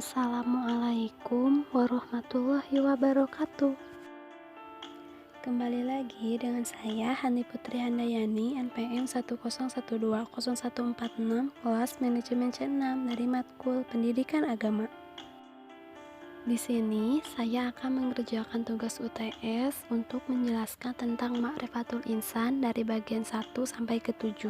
Assalamualaikum warahmatullahi wabarakatuh. Kembali lagi dengan saya Hani Putri Handayani, NPM 101201446, kelas manajemen C6 dari matkul Pendidikan Agama. Di sini saya akan mengerjakan tugas UTS untuk menjelaskan tentang Ma'rifatul Insan dari bagian 1 sampai ke 7.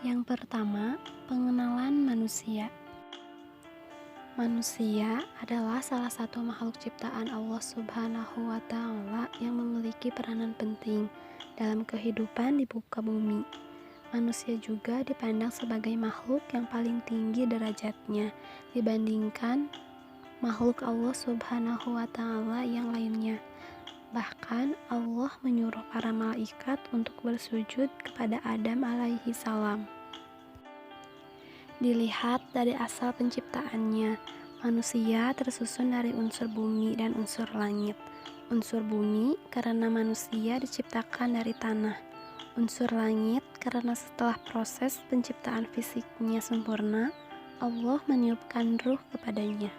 Yang pertama, pengenalan manusia. Manusia adalah salah satu makhluk ciptaan Allah Subhanahu wa Ta'ala yang memiliki peranan penting dalam kehidupan di muka bumi. Manusia juga dipandang sebagai makhluk yang paling tinggi derajatnya dibandingkan makhluk Allah Subhanahu wa Ta'ala yang lainnya. Bahkan Allah menyuruh para malaikat untuk bersujud kepada Adam alaihi salam. Dilihat dari asal penciptaannya, manusia tersusun dari unsur bumi dan unsur langit. Unsur bumi karena manusia diciptakan dari tanah. Unsur langit karena setelah proses penciptaan fisiknya sempurna, Allah meniupkan ruh kepadanya.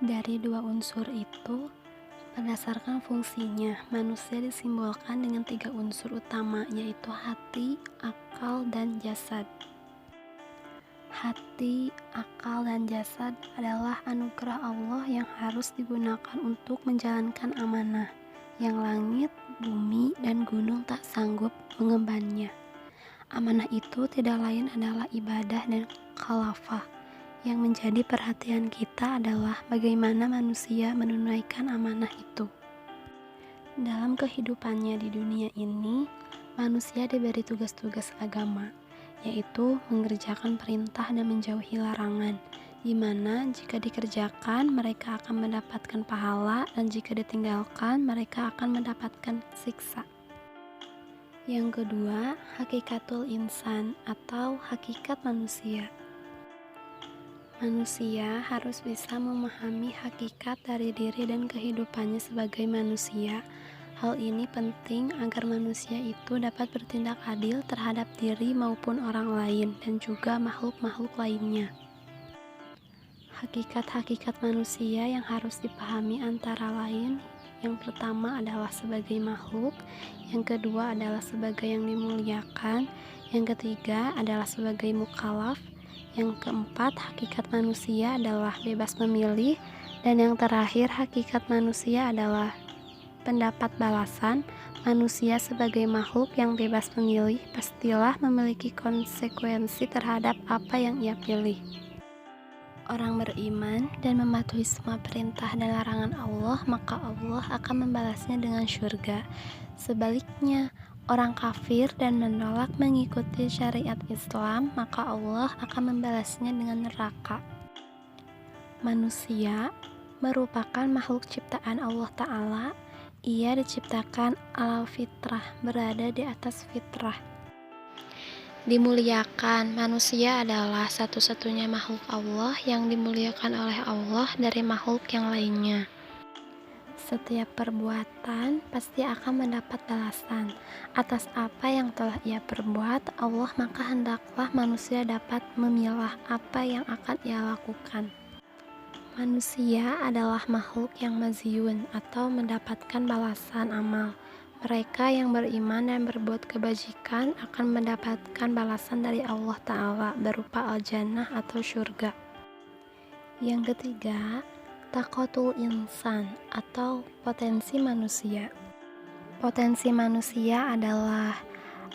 Dari dua unsur itu, berdasarkan fungsinya, manusia disimbolkan dengan 3 unsur utama, yaitu hati, akal, dan jasad. Hati, akal, dan jasad adalah anugerah Allah yang harus digunakan untuk menjalankan amanah yang langit, bumi, dan gunung tak sanggup mengembannya. Amanah itu tidak lain adalah ibadah dan khalafah. Yang menjadi perhatian kita adalah bagaimana manusia menunaikan amanah itu. Dalam kehidupannya di dunia ini, manusia diberi tugas-tugas agama, yaitu mengerjakan perintah dan menjauhi larangan, di mana jika dikerjakan mereka akan mendapatkan pahala dan jika ditinggalkan mereka akan mendapatkan siksa. Yang kedua, hakikatul insan atau hakikat manusia. Manusia harus bisa memahami hakikat dari diri dan kehidupannya sebagai manusia. Hal ini penting agar manusia itu dapat bertindak adil terhadap diri maupun orang lain dan juga makhluk-makhluk lainnya. Hakikat-hakikat manusia yang harus dipahami antara lain, yang pertama adalah sebagai makhluk, yang kedua adalah sebagai yang dimuliakan, yang ketiga adalah sebagai mukallaf, yang keempat hakikat manusia adalah bebas memilih, dan yang terakhir hakikat manusia adalah pendapat balasan. Manusia sebagai makhluk yang bebas memilih pastilah memiliki konsekuensi terhadap apa yang ia pilih. Orang beriman dan mematuhi semua perintah dan larangan Allah, maka Allah akan membalasnya dengan syurga. Sebaliknya, orang kafir dan menolak mengikuti syariat Islam, maka Allah akan membalasnya dengan neraka. Manusia merupakan makhluk ciptaan Allah Ta'ala. Ia diciptakan ala fitrah, berada di atas fitrah. Dimuliakan, manusia adalah satu-satunya makhluk Allah yang dimuliakan oleh Allah dari makhluk yang lainnya. Setiap perbuatan pasti akan mendapat balasan atas apa yang telah ia perbuat Allah, maka hendaklah manusia dapat memilah apa yang akan ia lakukan. Manusia adalah makhluk yang maziyun atau mendapatkan balasan amal. Mereka yang beriman dan berbuat kebajikan akan mendapatkan balasan dari Allah Ta'ala berupa al-jannah atau syurga. Yang ketiga, taqatul insan atau potensi manusia. Potensi manusia adalah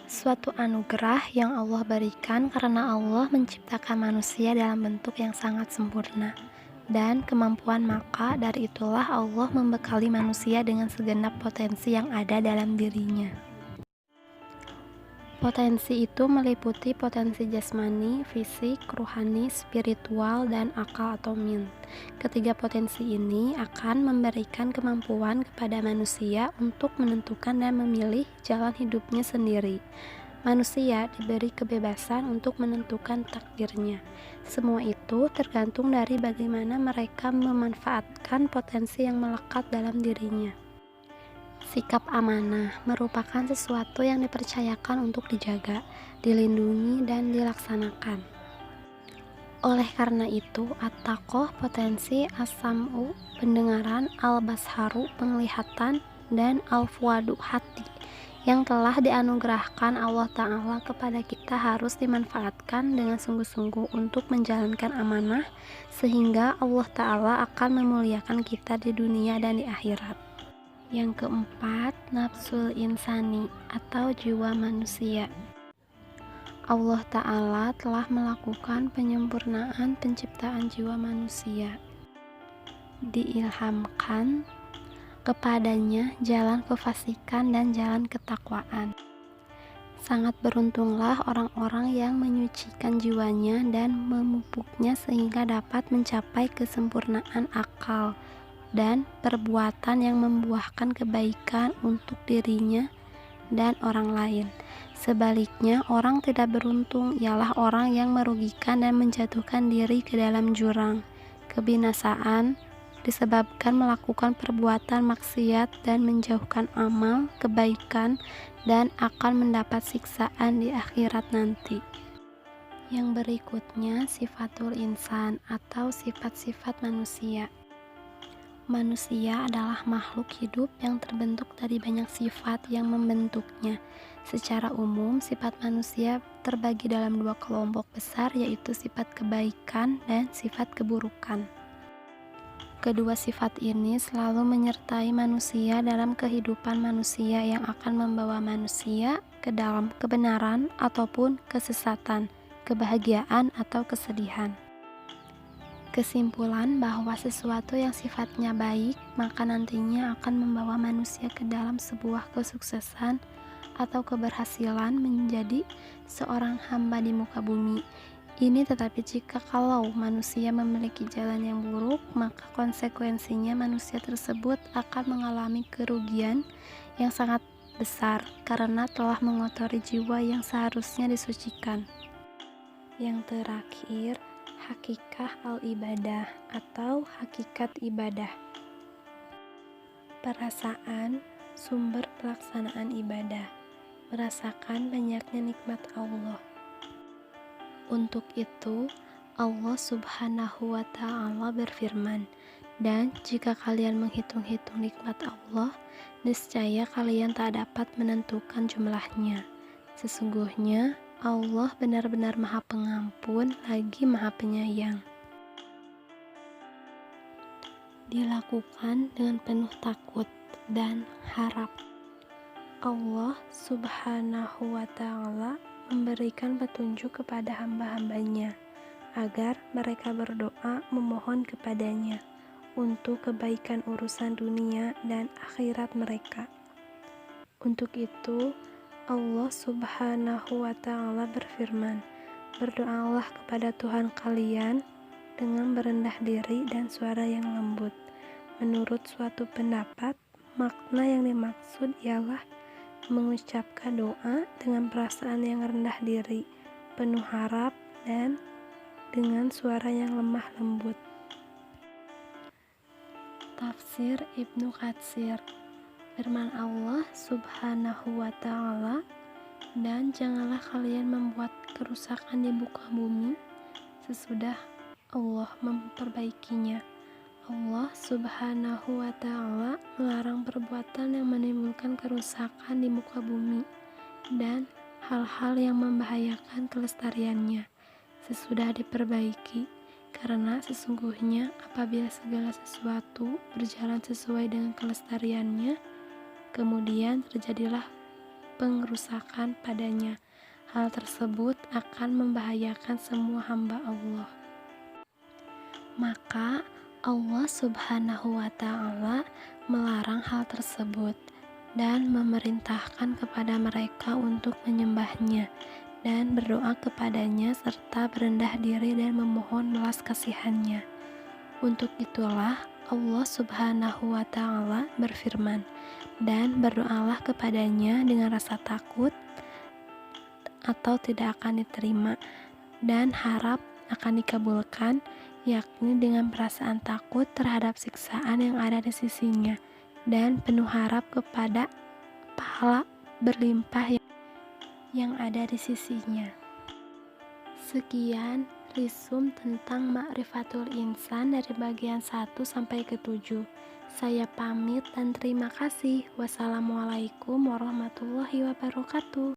suatu anugerah yang Allah berikan karena Allah menciptakan manusia dalam bentuk yang sangat sempurna dan kemampuan, maka dari itulah Allah membekali manusia dengan segenap potensi yang ada dalam dirinya. Potensi itu meliputi potensi jasmani, fisik, ruhani, spiritual, dan akal atau min. Ketiga potensi ini akan memberikan kemampuan kepada manusia untuk menentukan dan memilih jalan hidupnya sendiri. Manusia diberi kebebasan untuk menentukan takdirnya. Semua itu tergantung dari bagaimana mereka memanfaatkan potensi yang melekat dalam dirinya. Sikap amanah merupakan sesuatu yang dipercayakan untuk dijaga, dilindungi, dan dilaksanakan. Oleh karena itu, at-taqoh potensi as-sam'u pendengaran, al-basharu penglihatan, dan al-fuadu hati yang telah dianugerahkan Allah Ta'ala kepada kita harus dimanfaatkan dengan sungguh-sungguh untuk menjalankan amanah, sehingga Allah Ta'ala akan memuliakan kita di dunia dan di akhirat. Yang keempat, nafsul insani atau jiwa manusia. Allah Ta'ala telah melakukan penyempurnaan penciptaan jiwa manusia. Diilhamkan kepadanya jalan kefasikan dan jalan ketakwaan. Sangat beruntunglah orang-orang yang menyucikan jiwanya dan memupuknya sehingga dapat mencapai kesempurnaan akal dan perbuatan yang membuahkan kebaikan untuk dirinya dan orang lain. Sebaliknya, orang tidak beruntung ialah orang yang merugikan dan menjatuhkan diri ke dalam jurang kebinasaan disebabkan melakukan perbuatan maksiat dan menjauhkan amal kebaikan dan akan mendapat siksaan di akhirat nanti. Yang berikutnya, sifatul insan atau sifat-sifat manusia. Manusia adalah makhluk hidup yang terbentuk dari banyak sifat yang membentuknya. Secara umum, sifat manusia terbagi dalam dua kelompok besar, yaitu sifat kebaikan dan sifat keburukan. Kedua sifat ini selalu menyertai manusia dalam kehidupan manusia yang akan membawa manusia ke dalam kebenaran ataupun kesesatan, kebahagiaan atau kesedihan. Kesimpulan bahwa sesuatu yang sifatnya baik maka nantinya akan membawa manusia ke dalam sebuah kesuksesan atau keberhasilan menjadi seorang hamba di muka bumi ini. Tetapi jika kalau manusia memiliki jalan yang buruk, maka konsekuensinya manusia tersebut akan mengalami kerugian yang sangat besar karena telah mengotori jiwa yang seharusnya disucikan. Yang terakhir, hakikah al-ibadah atau hakikat ibadah. Perasaan sumber pelaksanaan ibadah, merasakan banyaknya nikmat Allah. Untuk itu, Allah Subhanahu wa Ta'ala berfirman, "Dan jika kalian menghitung-hitung nikmat Allah, niscaya kalian tak dapat menentukan jumlahnya. Sesungguhnya Allah benar-benar Maha Pengampun lagi Maha Penyayang." Dilakukan dengan penuh takut dan harap. Allah Subhanahu wa Ta'ala memberikan petunjuk kepada hamba-hambanya agar mereka berdoa memohon kepadanya untuk kebaikan urusan dunia dan akhirat mereka. Untuk itu, Allah Subhanahu wa Ta'ala berfirman, "Berdoalah kepada Tuhan kalian dengan berendah diri dan suara yang lembut." Menurut suatu pendapat, makna yang dimaksud ialah mengucapkan doa dengan perasaan yang rendah diri, penuh harap, dan dengan suara yang lemah lembut. Tafsir Ibnu Katsir. Firman Allah Subhanahu wa Ta'ala, "Dan janganlah kalian membuat kerusakan di muka bumi sesudah Allah memperbaikinya." Allah Subhanahu wa Ta'ala melarang perbuatan yang menimbulkan kerusakan di muka bumi dan hal-hal yang membahayakan kelestariannya sesudah diperbaiki, karena sesungguhnya apabila segala sesuatu berjalan sesuai dengan kelestariannya, kemudian terjadilah pengerusakan padanya, hal tersebut akan membahayakan semua hamba Allah. Maka Allah Subhanahu wa Ta'ala melarang hal tersebut dan memerintahkan kepada mereka untuk menyembahnya dan berdoa kepadanya serta berendah diri dan memohon belas kasihannya. Untuk itulah Allah Subhanahu wa Ta'ala berfirman, "Dan berdoalah kepadanya dengan rasa takut atau tidak akan diterima dan harap akan dikabulkan, yakni dengan perasaan takut terhadap siksaan yang ada di sisinya, dan penuh harap kepada pahala berlimpah yang ada di sisinya. Sekian risum tentang Ma'rifatul Insan dari bagian 1 sampai ke 7. Saya pamit dan terima kasih. Wassalamualaikum warahmatullahi wabarakatuh.